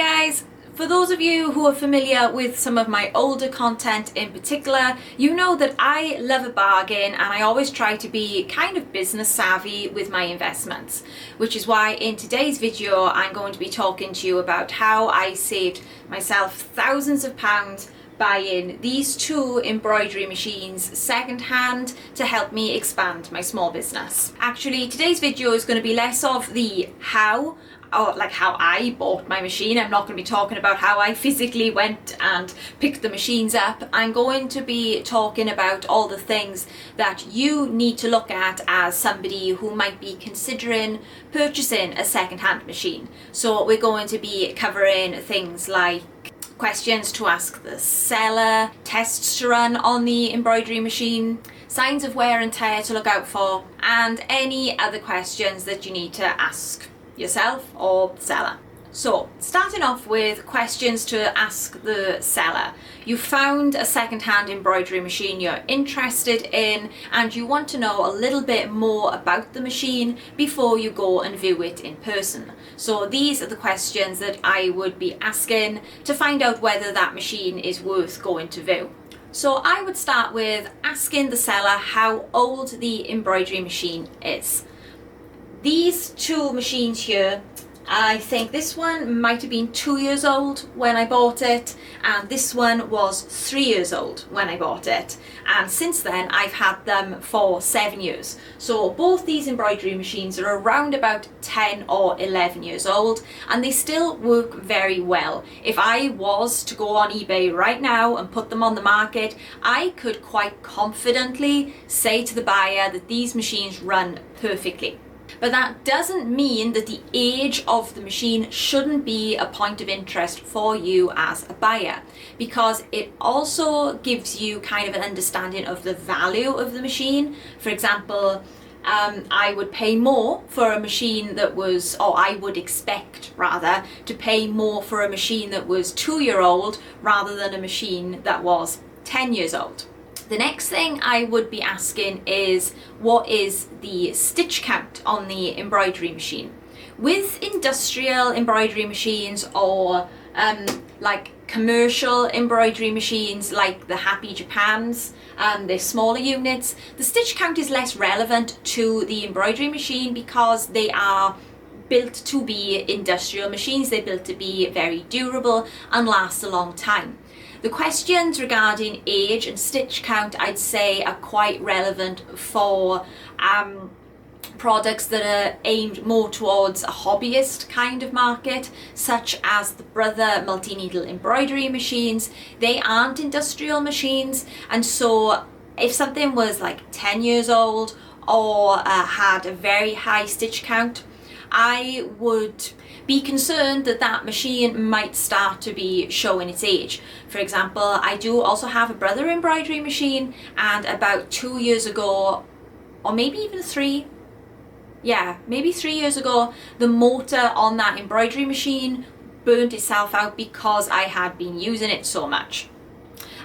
guys! For those of you who are familiar with some of my older content in particular, you know that I love a bargain and I always try to be kind of business savvy with my investments, which is why in today's video I'm going to be talking to you about how I saved myself thousands of pounds buying these two embroidery machines secondhand to help me expand my small business. Actually, today's video is going to be less of the how, or like how I bought my machine. I'm not going to be talking about how I physically went and picked the machines up. I'm going to be talking about all the things that you need to look at as somebody who might be considering purchasing a secondhand machine. So we're going to be covering things like questions to ask the seller, tests to run on the embroidery machine, signs of wear and tear to look out for, and any other questions that you need to ask yourself or the seller. So, starting off with questions to ask the seller. You found a second-hand embroidery machine you're interested in and you want to know a little bit more about the machine before you go and view it in person. So these are the questions that I would be asking to find out whether that machine is worth going to view. So I would start with asking the seller how old the embroidery machine is. These two machines here, I think this one might have been 2 years old when I bought it, and this one was 3 years old when I bought it. And since then I've had them for 7 years. So both these embroidery machines are around about 10 or 11 years old, and they still work very well. If I was to go on eBay right now and put them on the market, I could quite confidently say to the buyer that these machines run perfectly. But that doesn't mean that the age of the machine shouldn't be a point of interest for you as a buyer, because it also gives you kind of an understanding of the value of the machine. For example, I would pay more for a machine that was, or I would expect rather, to pay more for a machine that was 2-year-old rather than a machine that was 10 years old. The next thing I would be asking is, what is the stitch count on the embroidery machine? With industrial embroidery machines or like commercial embroidery machines like the Happy Japans, they're smaller units, the stitch count is less relevant to the embroidery machine because they are built to be industrial machines. They're built to be very durable and last a long time. The questions regarding age and stitch count, I'd say, are quite relevant for products that are aimed more towards a hobbyist kind of market, such as the Brother multi-needle embroidery machines. They aren't industrial machines, and so if something was like 10 years old or had a very high stitch count, I would be concerned that that machine might start to be showing its age. For example, I do also have a Brother embroidery machine, and about 2 years ago, or maybe even 3, maybe 3 years ago, the motor on that embroidery machine burnt itself out because I had been using it so much.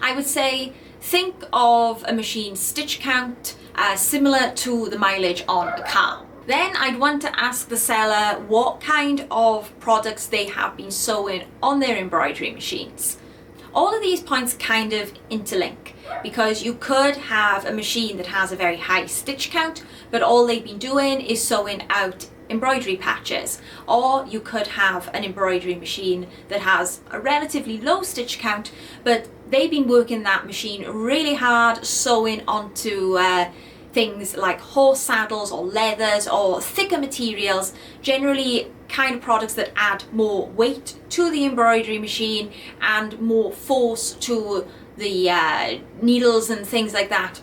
I would say think of a machine's stitch count similar to the mileage on a car. Then I'd want to ask the seller what kind of products they have been sewing on their embroidery machines. All of these points kind of interlink, because you could have a machine that has a very high stitch count, but all they've been doing is sewing out embroidery patches. Or you could have an embroidery machine that has a relatively low stitch count, but they've been working that machine really hard, sewing onto things like horse saddles or leathers or thicker materials, generally kind of products that add more weight to the embroidery machine and more force to the needles and things like that.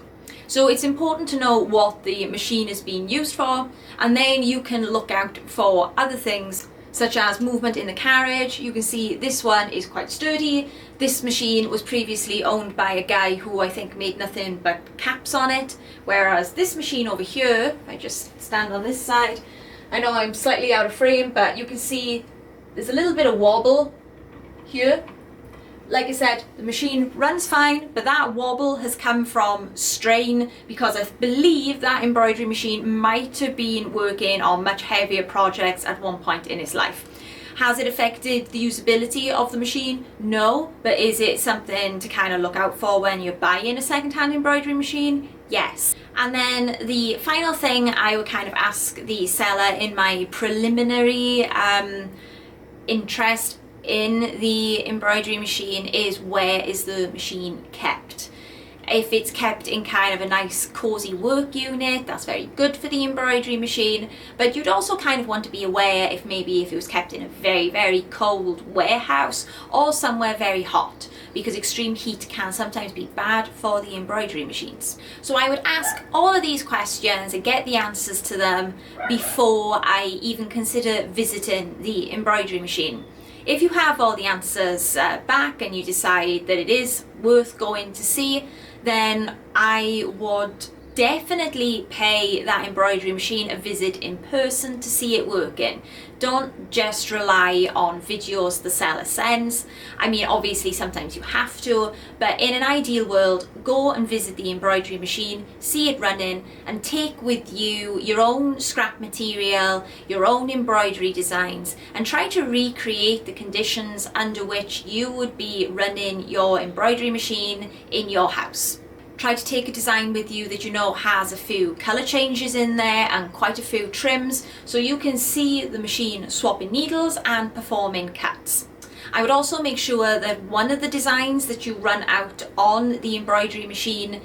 So it's important to know what the machine is being used for, and then you can look out for other things such as movement in the carriage. You can see this one is quite sturdy. This machine was previously owned by a guy who I think made nothing but caps on it, whereas this machine over here, if I just stand on this side, I know I'm slightly out of frame, but you can see there's a little bit of wobble here. Like I said, the machine runs fine, but that wobble has come from strain, because I believe that embroidery machine might have been working on much heavier projects at one point in its life. Has it affected the usability of the machine? No, but is it something to kind of look out for when you're buying a second-hand embroidery machine? Yes. And then the final thing I would kind of ask the seller in my preliminary interest in the embroidery machine is, where is the machine kept? If it's kept in kind of a nice cozy work unit, that's very good for the embroidery machine, but you'd also kind of want to be aware if it was kept in a very, very cold warehouse or somewhere very hot, because extreme heat can sometimes be bad for the embroidery machines. So I would ask all of these questions and get the answers to them before I even consider visiting the embroidery machine. If you have all the answers back and you decide that it is worth going to see, then I would definitely pay that embroidery machine a visit in person to see it working. Don't just rely on videos the seller sends. I mean, obviously sometimes you have to, but in an ideal world, go and visit the embroidery machine, see it running, and take with you your own scrap material, your own embroidery designs, and try to recreate the conditions under which you would be running your embroidery machine in your house. Try to take a design with you that you know has a few colour changes in there and quite a few trims, so you can see the machine swapping needles and performing cuts. I would also make sure that one of the designs that you run out on the embroidery machine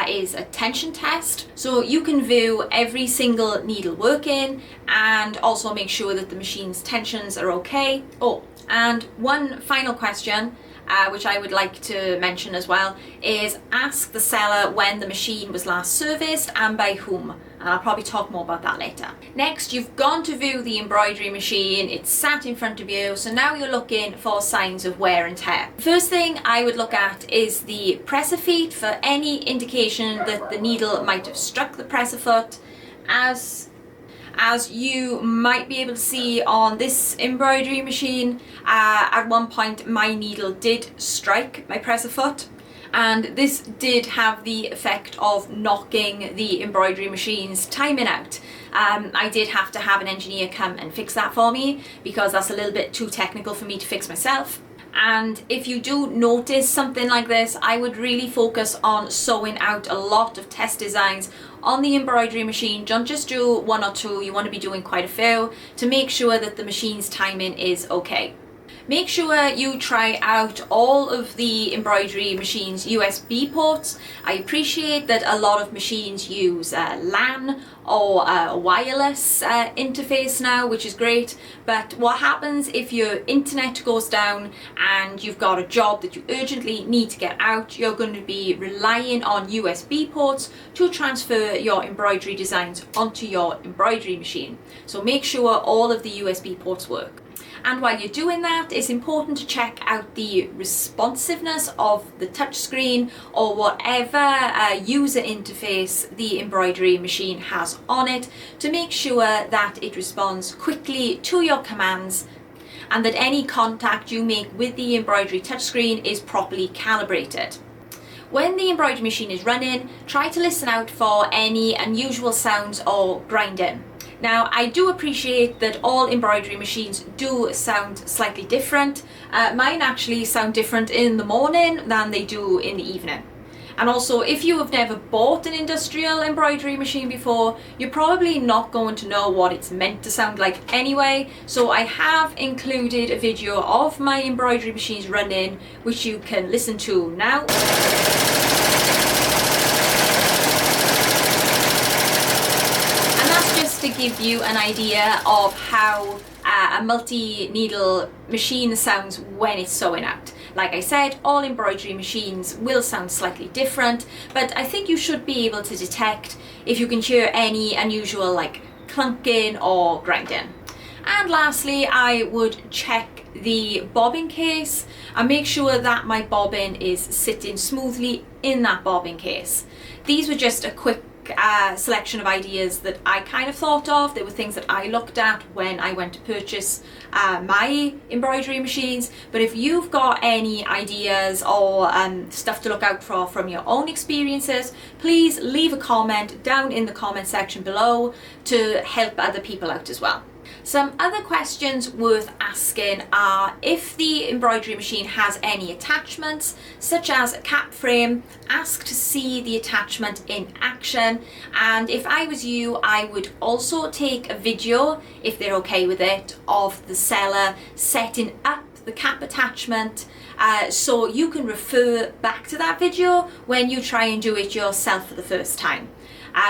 is a tension test, so you can view every single needle working and also make sure that the machine's tensions are okay. Oh, and one final question, which I would like to mention as well, is ask the seller when the machine was last serviced and by whom. And I'll probably talk more about that later. Next, you've gone to view the embroidery machine, it's sat in front of you, so now you're looking for signs of wear and tear. First thing I would look at is the presser feet for any indication that the needle might have struck the presser foot. As you might be able to see on this embroidery machine, at one point my needle did strike my presser foot, and this did have the effect of knocking the embroidery machine's timing out. I did have to have an engineer come and fix that for me, because that's a little bit too technical for me to fix myself. And if you do notice something like this, I would really focus on sewing out a lot of test designs on the embroidery machine. Don't just do one or two, you want to be doing quite a few to make sure that the machine's timing is okay. Make sure you try out all of the embroidery machine's USB ports. I appreciate that a lot of machines use LAN or a wireless interface now, which is great, but what happens if your internet goes down and you've got a job that you urgently need to get out? You're going to be relying on USB ports to transfer your embroidery designs onto your embroidery machine. So make sure all of the USB ports work. And while you're doing that, it's important to check out the responsiveness of the touchscreen or whatever user interface the embroidery machine has on it, to make sure that it responds quickly to your commands and that any contact you make with the embroidery touchscreen is properly calibrated. When the embroidery machine is running, try to listen out for any unusual sounds or grinding. Now, I do appreciate that all embroidery machines do sound slightly different. Mine actually sound different in the morning than they do in the evening. And also, if you have never bought an industrial embroidery machine before, you're probably not going to know what it's meant to sound like anyway. So I have included a video of my embroidery machines running, which you can listen to now. To give you an idea of how a multi-needle machine sounds when it's sewing out. Like I said, all embroidery machines will sound slightly different, but I think you should be able to detect if you can hear any unusual like clunking or grinding. And lastly, I would check the bobbin case and make sure that my bobbin is sitting smoothly in that bobbin case. These were just a quick selection of ideas that I kind of thought of. They were things that I looked at when I went to purchase my embroidery machines, but if you've got any ideas or stuff to look out for from your own experiences, please leave a comment down in the comment section below to help other people out as well. Some other questions worth asking are if the embroidery machine has any attachments, such as a cap frame. Ask to see the attachment in action, and if I was you, I would also take a video, if they're okay with it, of the seller setting up the cap attachment, so you can refer back to that video when you try and do it yourself for the first time.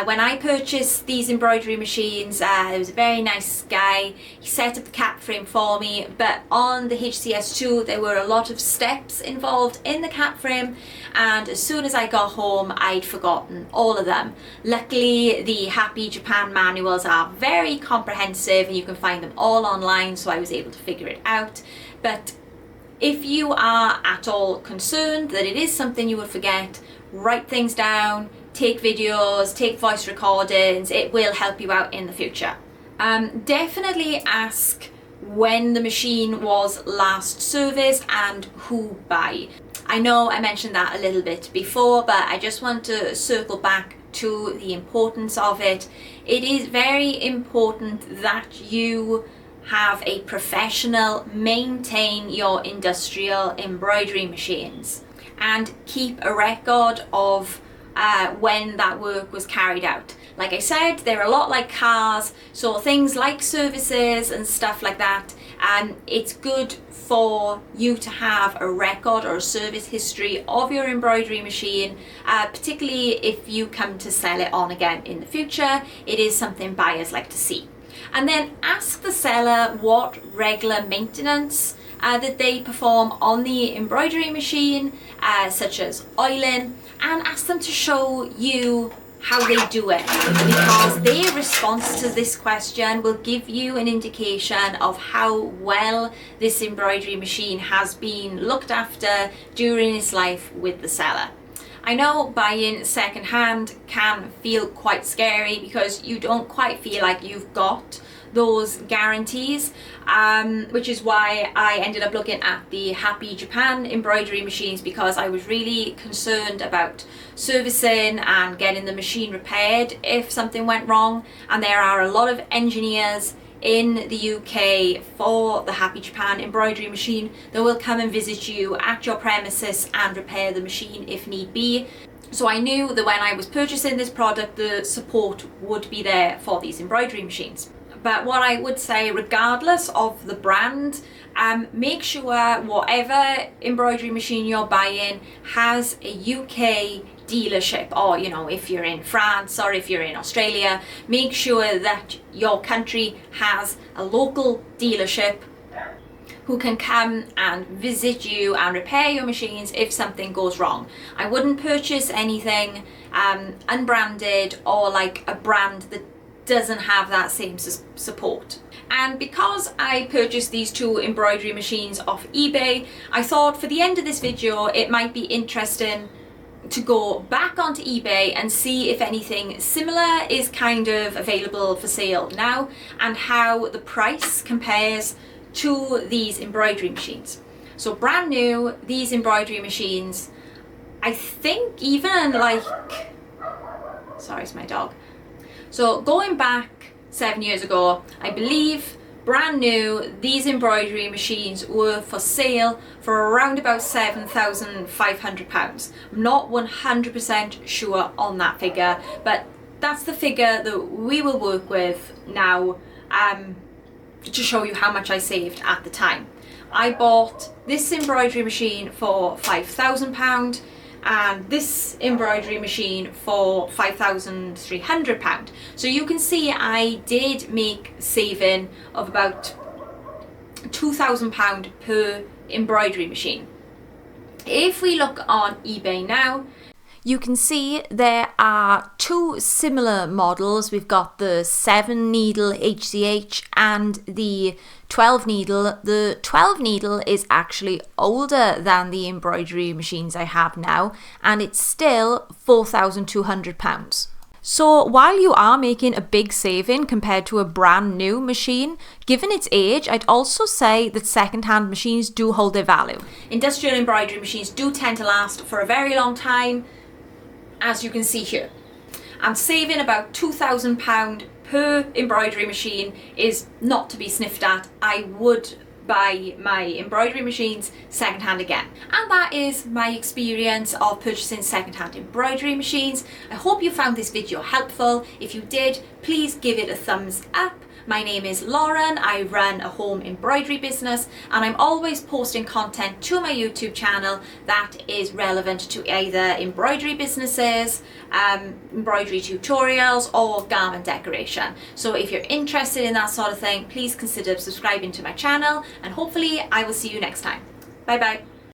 When I purchased these embroidery machines, there was a very nice guy. He set up the cap frame for me, but on the HCS2 there were a lot of steps involved in the cap frame, and as soon as I got home I'd forgotten all of them. Luckily, the Happy Japan manuals are very comprehensive and you can find them all online, so I was able to figure it out. But if you are at all concerned that it is something you will forget, write things down, take videos, take voice recordings. It will help you out in the future. Definitely ask when the machine was last serviced and who by. I know I mentioned that a little bit before, but I just want to circle back to the importance of it. It is very important that you have a professional maintain your industrial embroidery machines and keep a record of when that work was carried out. Like I said, they're a lot like cars, so things like services and stuff like that, it's good for you to have a record or a service history of your embroidery machine, particularly if you come to sell it on again in the future. It is something buyers like to see. And then ask the seller what regular maintenance that they perform on the embroidery machine, such as oiling, and ask them to show you how they do it, because their response to this question will give you an indication of how well this embroidery machine has been looked after during its life with the seller. I know buying secondhand can feel quite scary because you don't quite feel like you've got those guarantees, which is why I ended up looking at the Happy Japan embroidery machines, because I was really concerned about servicing and getting the machine repaired if something went wrong. And there are a lot of engineers in the UK for the Happy Japan embroidery machine that will come and visit you at your premises and repair the machine if need be. So I knew that when I was purchasing this product, the support would be there for these embroidery machines. But what I would say, regardless of the brand, make sure whatever embroidery machine you're buying has a UK dealership, or if you're in France or if you're in Australia, make sure that your country has a local dealership who can come and visit you and repair your machines if something goes wrong. I wouldn't purchase anything unbranded or like a brand that doesn't have that same support. And because I purchased these two embroidery machines off eBay, I thought for the end of this video it might be interesting to go back onto eBay and see if anything similar is kind of available for sale now, and how the price compares to these embroidery machines. So brand new, these embroidery machines, I think even like, sorry, it's my dog. So going back 7 years ago, I believe brand new, these embroidery machines were for sale for around about £7,500. I'm not 100% sure on that figure, but that's the figure that we will work with now to show you how much I saved at the time. I bought this embroidery machine for £5,000 and this embroidery machine for £5,300. So you can see I did make saving of about £2,000 per embroidery machine. If we look on eBay now, you can see there are two similar models. We've got the 7 needle HCH and the 12 needle. The 12 needle is actually older than the embroidery machines I have now, and it's still £4,200. So while you are making a big saving compared to a brand new machine, given its age, I'd also say that second-hand machines do hold their value. Industrial embroidery machines do tend to last for a very long time, as you can see here. I'm saving about £2,000 her embroidery machine is not to be sniffed at. I would buy my embroidery machines secondhand again. And that is my experience of purchasing secondhand embroidery machines. I hope you found this video helpful. If you did, please give it a thumbs up. My name is Lauren, I run a home embroidery business, and I'm always posting content to my YouTube channel that is relevant to either embroidery businesses, embroidery tutorials, or garment decoration. So if you're interested in that sort of thing, please consider subscribing to my channel, and hopefully I will see you next time. Bye bye.